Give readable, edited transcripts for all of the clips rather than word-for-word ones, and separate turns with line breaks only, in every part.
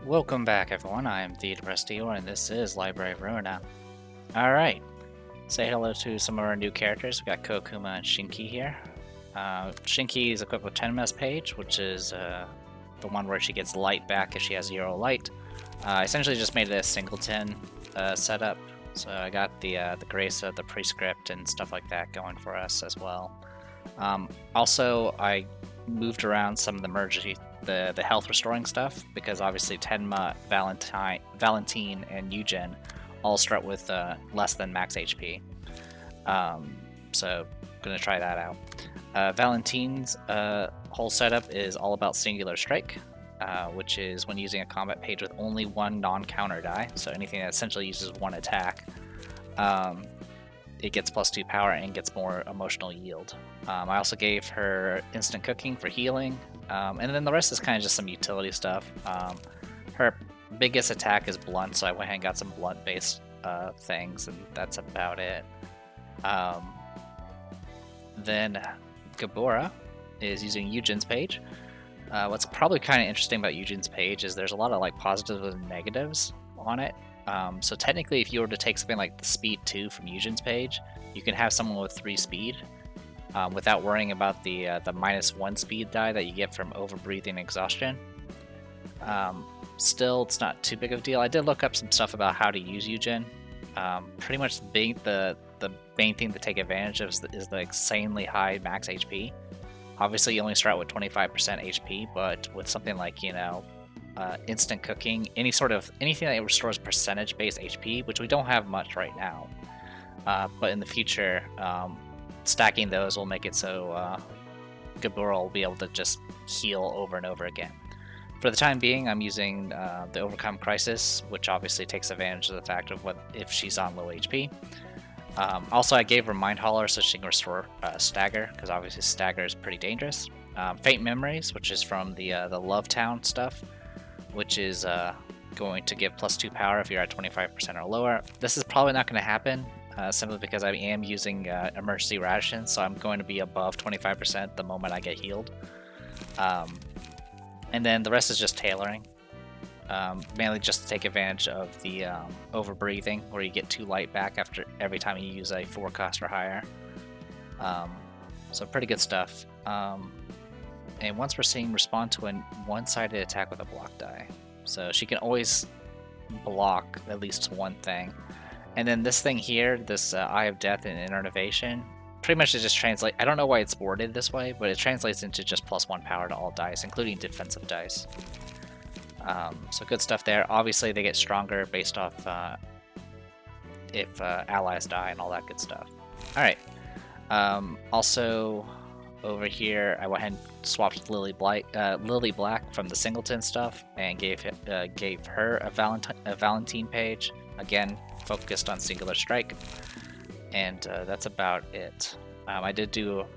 Welcome back, everyone. I am the Depressed Eeyore, and this is Library of Ruina. Alright, say hello to some of our new characters. We got Kokuma and Shinki here. Shinki is equipped with 10 ms page, which is the one where she gets light back if she has 0 light. I essentially just made it a singleton setup, so I got the grace of the prescript and stuff like that going for us as well. Also, I moved around some of the health restoring stuff because obviously Tenma, Valentine, and Eugen all start with less than max HP. So gonna try that out. Valentine's whole setup is all about singular strike, which is when using a combat page with only one non-counter die, so anything that essentially uses one attack. It gets +2 power and gets more emotional yield. I also gave her instant cooking for healing, and then the rest is kind of just some utility stuff. Her biggest attack is blunt, so I went ahead and got some blunt-based things, and that's about it. Then Gabora is using Eugen's page. What's probably kind of interesting about Eugen's page is there's a lot of like positives and negatives on it. So technically, if you were to take something like the speed 2 from Eugen's page, you can have someone with 3 speed without worrying about the -1 speed die that you get from overbreathing and exhaustion. Still, it's not too big of a deal. I did look up some stuff about how to use Eugen. Pretty much the main thing to take advantage of is the insanely high max HP. Obviously, you only start with 25% HP, but with something like, instant cooking, anything that restores percentage-based HP, which we don't have much right now, but in the future, stacking those will make it so Gabura will be able to just heal over and over again. For the time being, I'm using the Overcome Crisis, which obviously takes advantage of the fact of what if she's on low HP. Also, I gave her Mind Holler so she can restore Stagger, because obviously Stagger is pretty dangerous. Faint Memories, which is from the Love Town stuff, which is going to give +2 power if you're at 25% or lower. This is probably not going to happen, simply because I am using Emergency Ration, so I'm going to be above 25% the moment I get healed. And then the rest is just tailoring. Mainly just to take advantage of the overbreathing, where you get 2 light back after every time you use a 4 cost or higher. So pretty good stuff. And once we're seeing respond to a one-sided attack with a block die. So she can always block at least one thing. And then this thing here, this Eye of Death and Innervation, pretty much it just translates. I don't know why it's worded this way, but it translates into just +1 power to all dice, including defensive dice. So good stuff there. Obviously, they get stronger based off if allies die and all that good stuff. All right. Also, over here, I went ahead and swapped Lily Black from the Singleton stuff and gave her a Valentine page. Again, focused on singular strike, and that's about it. I did do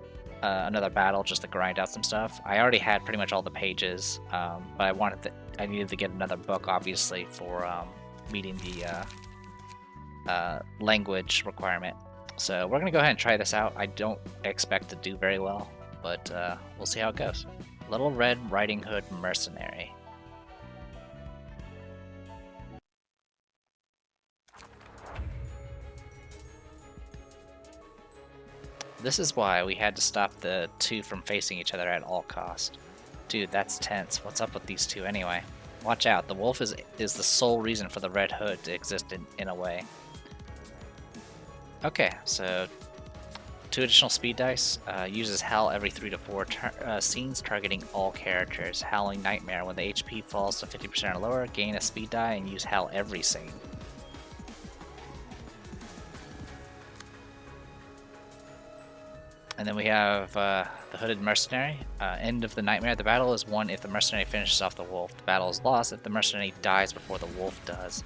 another battle just to grind out some stuff. I already had pretty much all the pages, but I needed to get another book, obviously, for meeting the language requirement. So we're gonna go ahead and try this out. I don't expect to do very well, but we'll see how it goes. Little Red Riding Hood Mercenary. This is why we had to stop the two from facing each other at all cost. Dude, that's tense. What's up with these two anyway? Watch out, the wolf is the sole reason for the red hood to exist in a way. Okay, so 2 additional speed dice. Uses Howl every 3 to 4 scenes, targeting all characters. Howling Nightmare. When the HP falls to 50% or lower, gain a speed die and use Howl every scene. And then we have the Hooded Mercenary. End of the Nightmare. The battle is won if the Mercenary finishes off the wolf. The battle is lost if the Mercenary dies before the wolf does.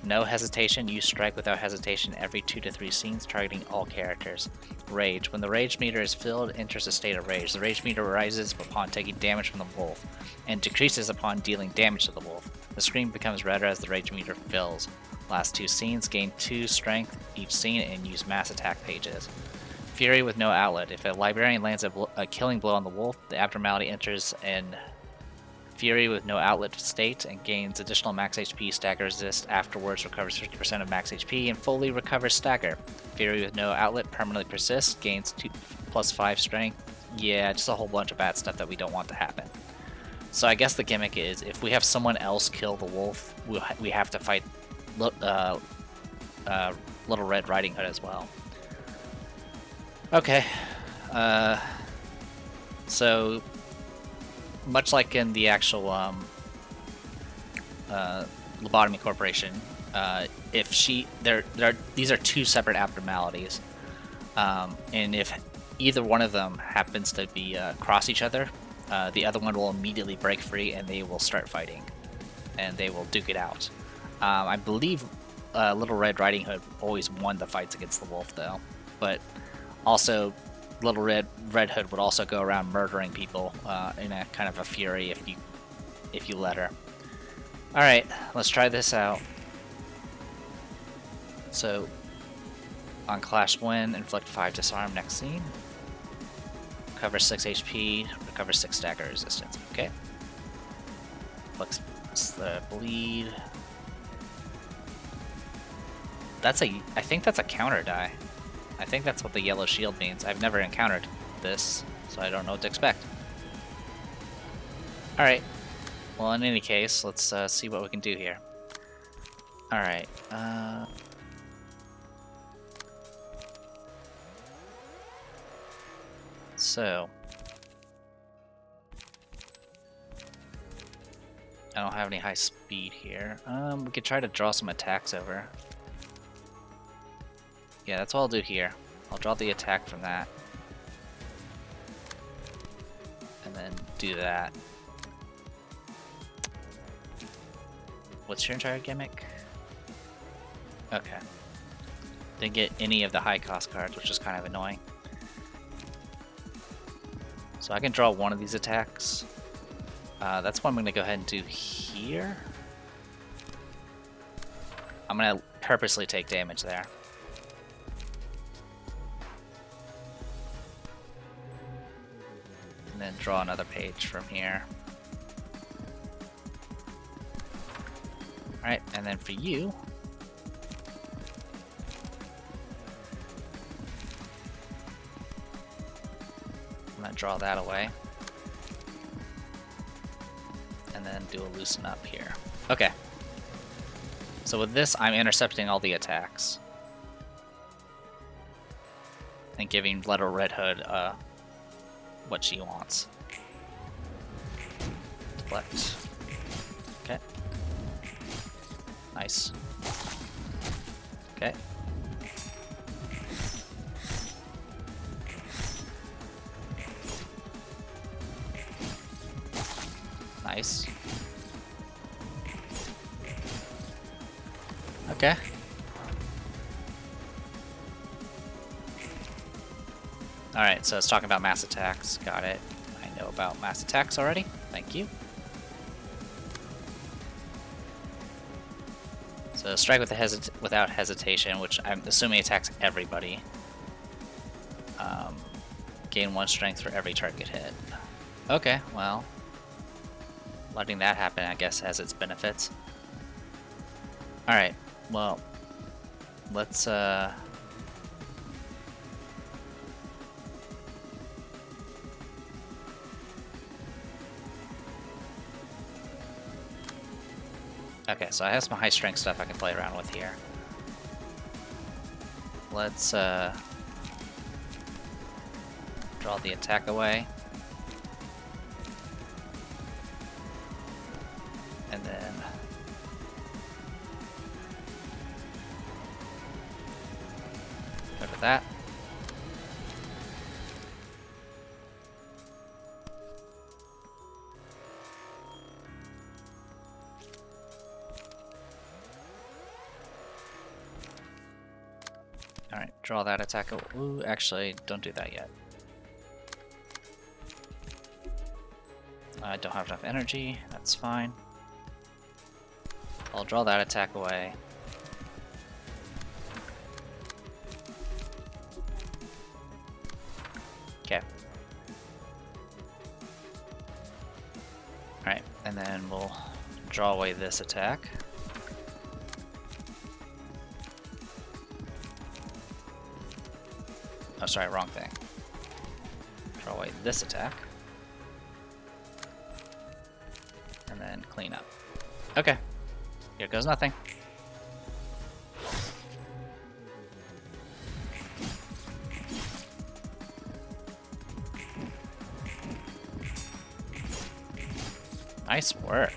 No hesitation. Use Strike without hesitation every 2 to 3 scenes, targeting all characters. Rage. When the Rage meter is filled, enters a state of rage. The Rage meter rises upon taking damage from the wolf, and decreases upon dealing damage to the wolf. The screen becomes redder as the Rage meter fills. Last 2 scenes, gain 2 strength each scene, and use mass attack pages. Fury with no outlet. If a librarian lands a killing blow on the wolf, the abnormality enters and Fury with no outlet state and gains additional max HP, stagger resist, afterwards recovers 50% of max HP and fully recovers stagger. Fury with no outlet permanently persists, gains 2 plus 5 strength. Yeah, just a whole bunch of bad stuff that we don't want to happen. So I guess the gimmick is if we have someone else kill the wolf, we have to fight Little Red Riding Hood as well. Okay. So much like in the actual Lobotomy Corporation, if these are two separate abnormalities, and if either one of them happens to be cross each other, the other one will immediately break free and they will start fighting, and they will duke it out. I believe Little Red Riding Hood always won the fights against the wolf, though, but also Little Red Hood would also go around murdering people in a kind of a fury if you let her. All right, let's try this out. So on Clash Win, inflict 5 disarm next scene. Recover 6 HP, recover 6 stagger resistance. Okay. Flex the bleed. I think that's a counter die. I think that's what the yellow shield means. I've never encountered this, so I don't know what to expect. Alright. Well, in any case, let's see what we can do here. Alright. So I don't have any high speed here. We could try to draw some attacks over. Yeah, that's what I'll do here. I'll draw the attack from that. And then do that. What's your entire gimmick? Okay. Didn't get any of the high cost cards, which is kind of annoying. So I can draw one of these attacks. That's what I'm going to go ahead and do here. I'm going to purposely take damage there. And then draw another page from here. Alright, and then for you, I'm going to draw that away. And then do a loosen up here. Okay. So with this, I'm intercepting all the attacks. And giving Little Red Hood what she wants. Deflect. Okay. Nice. Okay. Nice. Okay. Alright, so it's talking about mass attacks. Got it. I know about mass attacks already. Thank you. So strike without hesitation, which I'm assuming attacks everybody. Gain 1 strength for every target hit. Okay, well, letting that happen, I guess, has its benefits. Alright, well, let's okay, so I have some high strength stuff I can play around with here. Let's draw the attack away. And then go to that. Alright, draw that attack. Ooh, actually, don't do that yet. I don't have enough energy, that's fine. I'll draw that attack away. Okay. Alright, And then we'll draw away this attack. Oh, sorry, wrong thing. Draw away this attack. And then clean up. Okay. Here goes nothing. Nice work.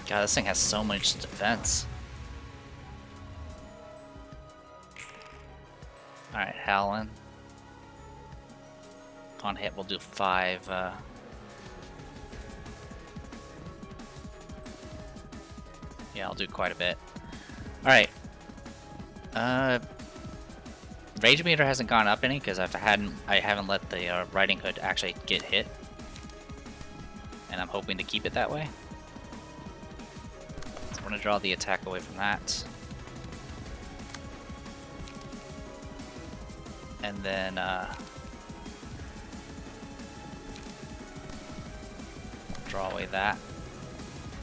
God, this thing has so much defense. Alright, Howlin. On hit, we'll do 5. Yeah, I'll do quite a bit. Alright. Rage meter hasn't gone up any because I haven't let the Riding Hood actually get hit. And I'm hoping to keep it that way. So we're gonna draw the attack away from that. And then draw away that.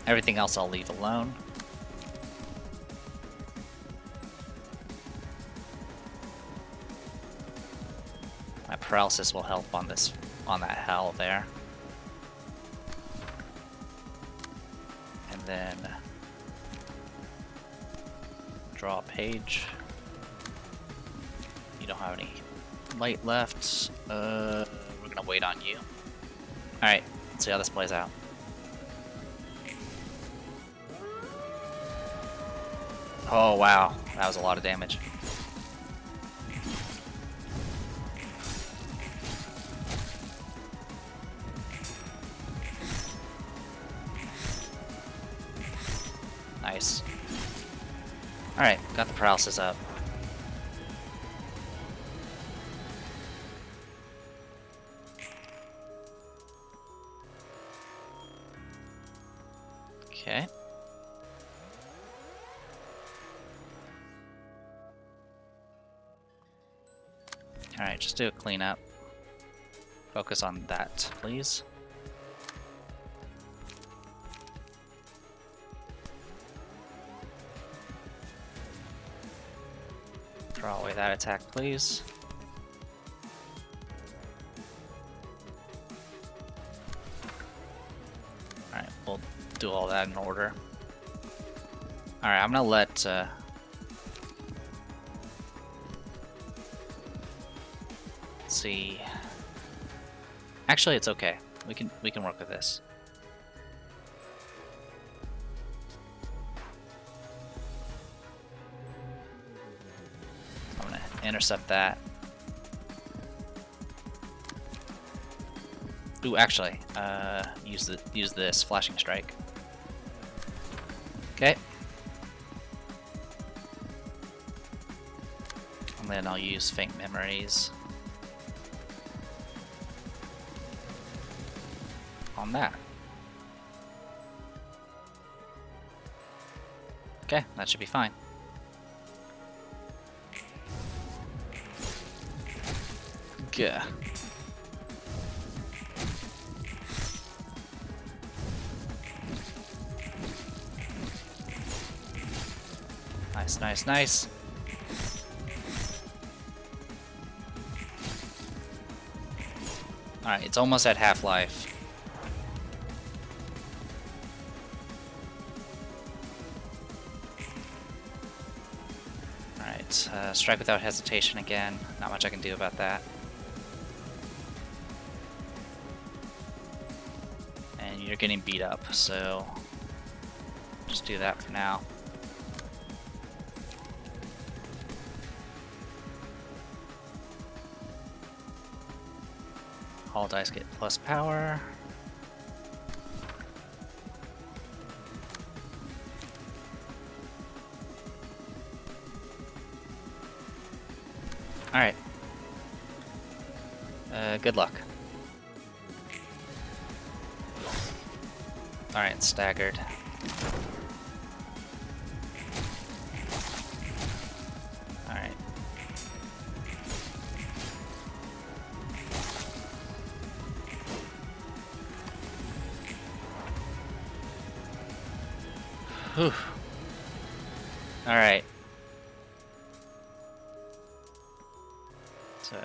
Everything else I'll leave alone. My paralysis will help on that hell there. And then draw a page. You don't have any light left. We're gonna wait on you. Alright, let's see how this plays out. Oh wow, that was a lot of damage. Nice. Alright, got the paralysis up. Okay. Alright, just do a cleanup. Focus on that, please. Draw away that attack, please. Alright, we'll do all that in order. Alright, I'm gonna let let's see. Actually, it's okay. We can work with this. I'm gonna intercept that. Ooh, actually, use this flashing strike. Okay. And then I'll use faint memories on that. Okay, that should be fine. Yeah. Nice, nice, nice. Alright, it's almost at half-life. Alright, strike without hesitation again. Not much I can do about that. And you're getting beat up, so just do that for now. All dice get plus power. Alright. Good luck. Alright, staggered. Whew. Alright. So,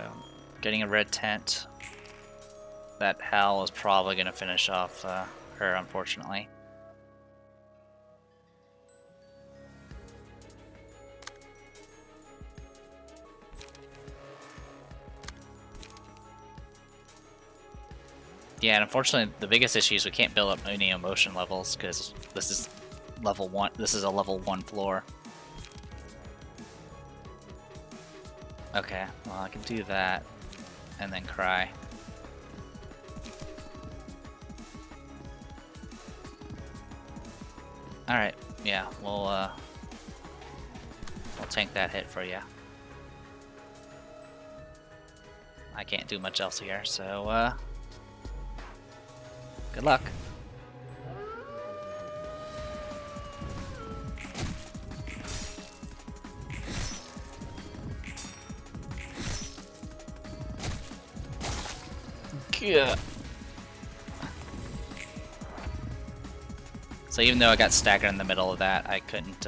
getting a red tent. That Hal is probably going to finish off her, unfortunately. Yeah, and unfortunately, the biggest issue is we can't build up any emotion levels because this is level 1. This is a level 1 floor. Okay, well, I can do that and then cry. Alright, yeah, we'll tank that hit for you. I can't do much else here, so good luck. Yeah. So even though I got staggered in the middle of that, I couldn't.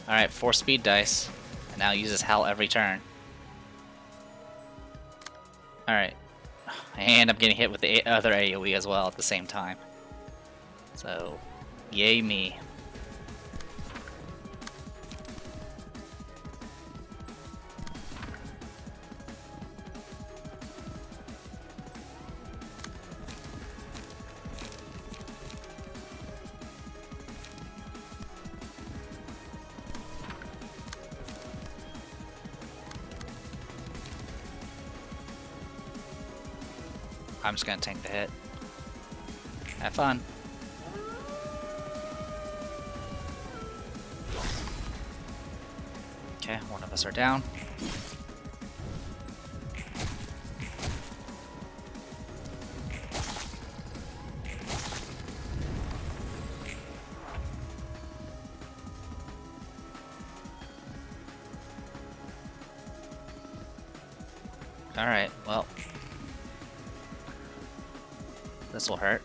Alright, 4 speed dice. And now uses Hal every turn. Alright. And I'm getting hit with the other AoE as well at the same time. So, yay me. I'm just gonna tank the hit. Have fun. Okay, one of us are down. Alright, well. This will hurt.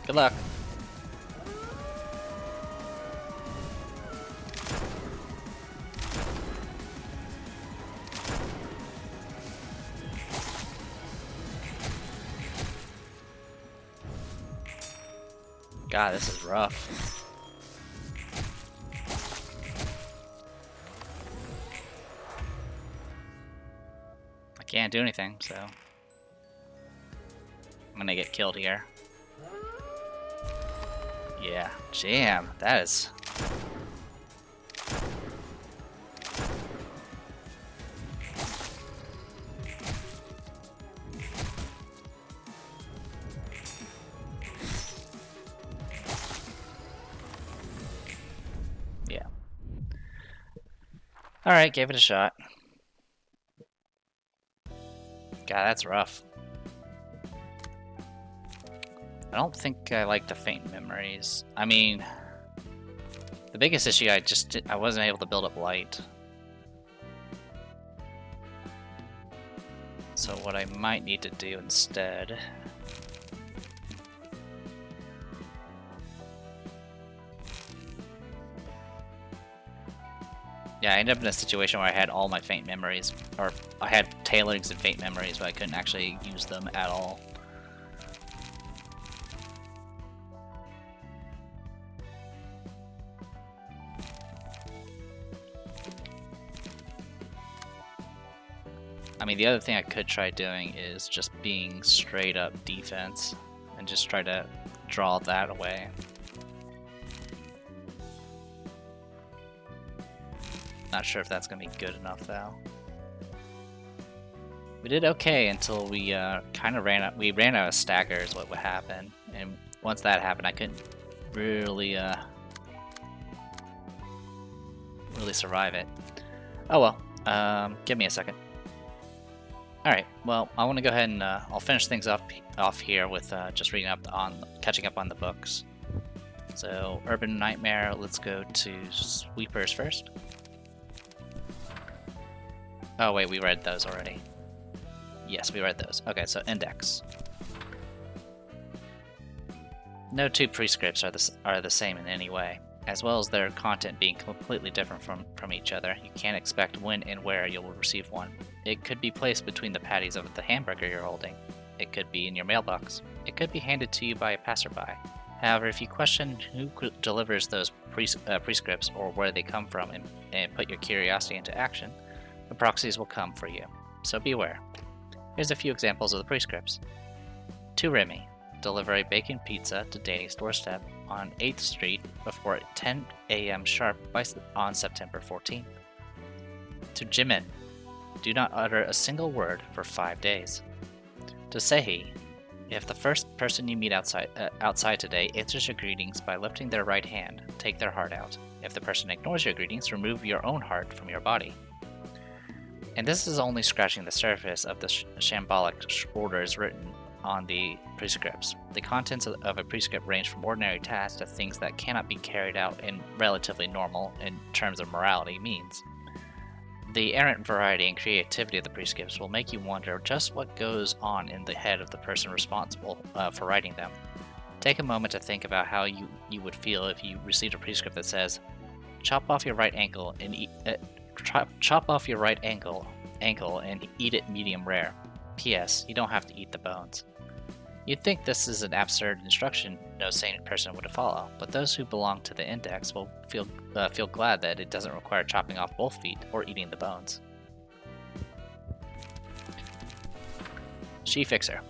Good luck. God, this is rough. I can't do anything, so I'm gonna get killed here. Yeah, jam. That is. Yeah. Alright, gave it a shot. God, that's rough. I don't think I like the faint memories. I mean, the biggest issue I wasn't able to build up light. So what I might need to do instead. Yeah, I ended up in a situation where I had all my faint memories, or I had tailings and faint memories, but I couldn't actually use them at all. I mean, the other thing I could try doing is just being straight up defense and just try to draw that away. Not sure if that's going to be good enough, though. We did okay until we kind of ran out of staggers, what would happen. And once that happened, I couldn't really survive it. Oh well, give me a second. Alright, well, I want to go ahead and I'll finish things off here with just catching up on the books. So, Urban Nightmare, let's go to Sweepers first. Oh wait, we read those already. Yes, we read those. Okay, so Index. No two prescripts are the same in any way. As well as their content being completely different from each other, you can't expect when and where you will receive one. It could be placed between the patties of the hamburger you're holding. It could be in your mailbox. It could be handed to you by a passerby. However, if you question who delivers those prescripts or where they come from and put your curiosity into action, the proxies will come for you. So beware. Here's a few examples of the prescripts. To Remy, deliver a bacon pizza to Danny's doorstep on 8th Street before 10 a.m. sharp on September 14th. To Jimin, do not utter a single word for 5 days. To Sehi, if the first person you meet outside today answers your greetings by lifting their right hand, take their heart out. If the person ignores your greetings, remove your own heart from your body. And this is only scratching the surface of the shambolic orders written on the prescripts. The contents of a prescript range from ordinary tasks to things that cannot be carried out in relatively normal, in terms of morality, means. The errant variety and creativity of the prescripts will make you wonder just what goes on in the head of the person responsible for writing them. Take a moment to think about how you would feel if you received a prescript that says, chop off your right ankle and chop off your right ankle and eat it medium rare. P.S. You don't have to eat the bones. You'd think this is an absurd instruction no sane person would follow, but those who belong to the Index will feel glad that it doesn't require chopping off both feet or eating the bones. She Fixer.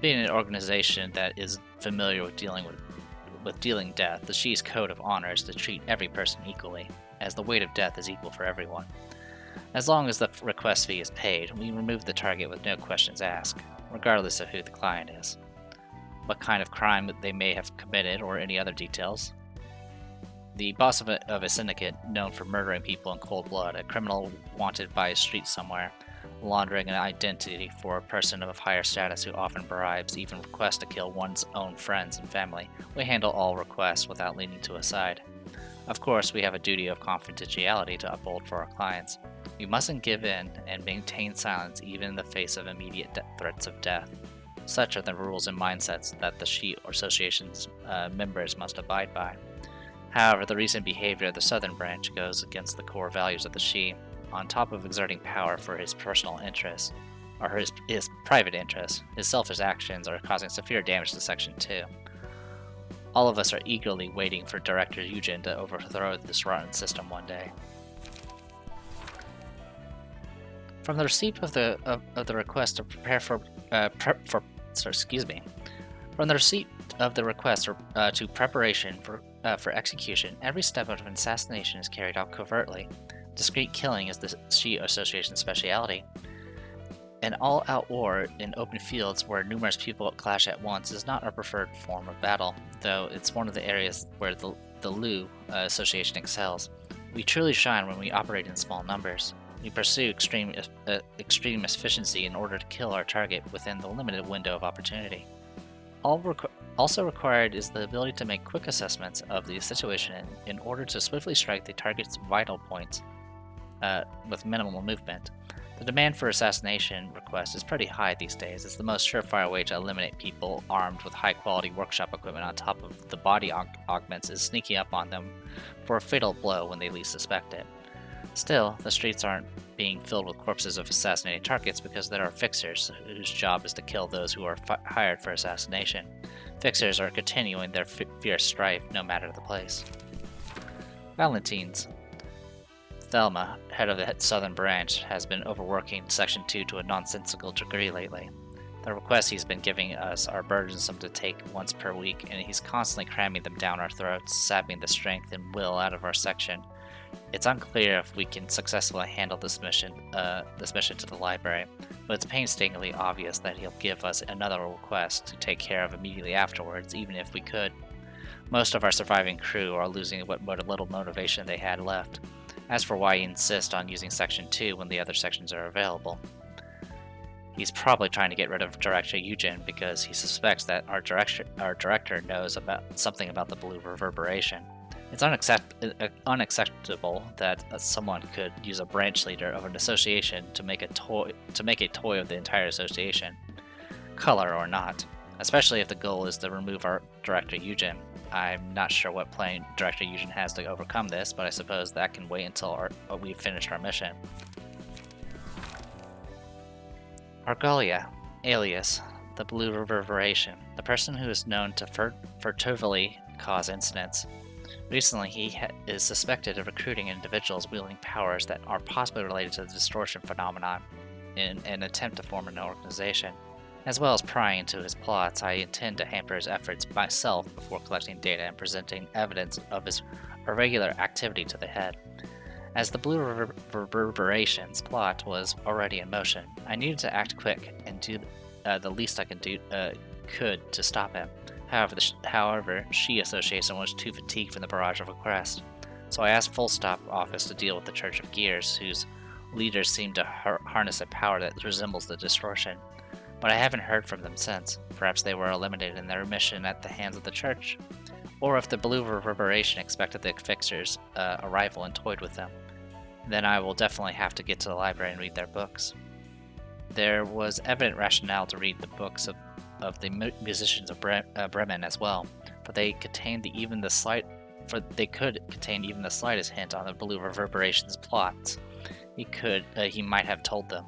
Being an organization that is familiar with dealing death, the She's code of honor is to treat every person equally, as the weight of death is equal for everyone. As long as the request fee is paid, we remove the target with no questions asked, regardless of who the client is, what kind of crime they may have committed, or any other details. The boss of a syndicate known for murdering people in cold blood, a criminal wanted by a street somewhere, laundering an identity for a person of higher status who often bribes, even requests to kill one's own friends and family. We handle all requests without leaning to a side. Of course, we have a duty of confidentiality to uphold for our clients. We mustn't give in and maintain silence even in the face of immediate threats of death. Such are the rules and mindsets that the She Association's members must abide by. However, the recent behavior of the Southern Branch goes against the core values of the She. On top of exerting power for his personal interests, or his private interests, his selfish actions are causing severe damage to Section 2. All of us are eagerly waiting for Director Eugen to overthrow this rotten system one day. From the receipt of the request to prepare from the receipt of the request to preparation for execution, every step of an assassination is carried out covertly. Discreet killing is the She Association's speciality. An all-out war in open fields where numerous people clash at once is not our preferred form of battle, though it's one of the areas where the Lu Association excels. We truly shine when we operate in small numbers. We pursue extreme efficiency in order to kill our target within the limited window of opportunity. Also required is the ability to make quick assessments of the situation in order to swiftly strike the target's vital points with minimal movement. The demand for assassination requests is pretty high these days. It's the most surefire way to eliminate people armed with high-quality workshop equipment on top of the body augments is sneaking up on them for a fatal blow when they least suspect it. Still, the streets aren't being filled with corpses of assassinated targets because there are fixers whose job is to kill those who are hired for assassination. Fixers are continuing their fierce strife no matter the place. Valentines. Thelma, head of the Southern Branch, has been overworking Section 2 to a nonsensical degree lately. The requests he's been giving us are burdensome to take once per week, and he's constantly cramming them down our throats, sapping the strength and will out of our section. It's unclear if we can successfully handle this mission to the library, but it's painstakingly obvious that he'll give us another request to take care of immediately afterwards, even if we could. Most of our surviving crew are losing what little motivation they had left. As for why he insists on using Section 2 when the other sections are available. He's probably trying to get rid of Director Eugen because he suspects that our director knows about something about the blue reverberation. It's unacceptable that someone could use a branch leader of an association to make a toy of the entire association, color or not. Especially if the goal is to remove our director Eugen. I'm not sure what plan Director Eugen has to overcome this, but I suppose that can wait until we've finished our mission. Argalia, alias the Blue Reverberation, the person who is known to furtively cause incidents. Recently, he is suspected of recruiting individuals wielding powers that are possibly related to the distortion phenomenon in an attempt to form an organization. As well as prying into his plots, I intend to hamper his efforts myself before collecting data and presenting evidence of his irregular activity to the head. As the Blue Reverberation's plot was already in motion, I needed to act quick and do the least I could to stop him. However, She Association was too fatigued from the barrage of requests, so I asked Full Stop Office to deal with the Church of Gears, whose leaders seem to harness a power that resembles the distortion. But I haven't heard from them since. Perhaps they were eliminated in their mission at the hands of the Church. Or if the Blue Reverberation expected the Fixer's arrival and toyed with them. Then I will definitely have to get to the library and read their books. There was evident rationale to read the books of the musicians of Bremen as well, for they contained even the slightest hint on the Blue Reverberation's plots. He might have told them.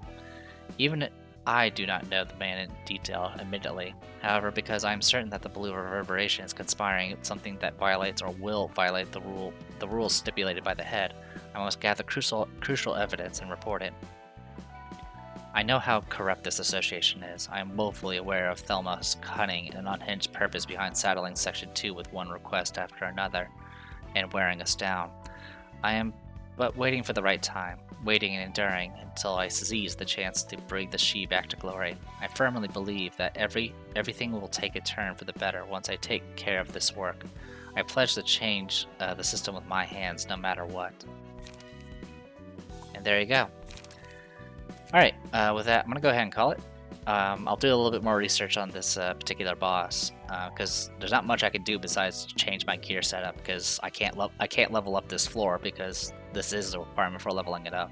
Even I do not know the man in detail, admittedly. However, because I am certain that the Blue Reverberation is conspiring something that violates or will violate the rules stipulated by the head, I must gather crucial evidence and report it. I know how corrupt this association is. I am woefully aware of Thelma's cunning and unhinged purpose behind saddling Section 2 with one request after another, and wearing us down. I am but waiting for the right time, waiting and enduring until I seize the chance to bring the She back to glory. I firmly believe that everything will take a turn for the better once I take care of this work. I pledge to change the system with my hands, no matter what. And there you go. Alright, with that, I'm going to go ahead and call it. I'll do a little bit more research on this particular boss, because there's not much I can do besides change my gear setup, because I can't level up this floor, because this is a requirement for leveling it up.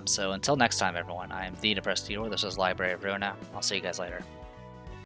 So until next time, everyone, I am the Depressed Dior. This was Library of Ruina. I'll see you guys later.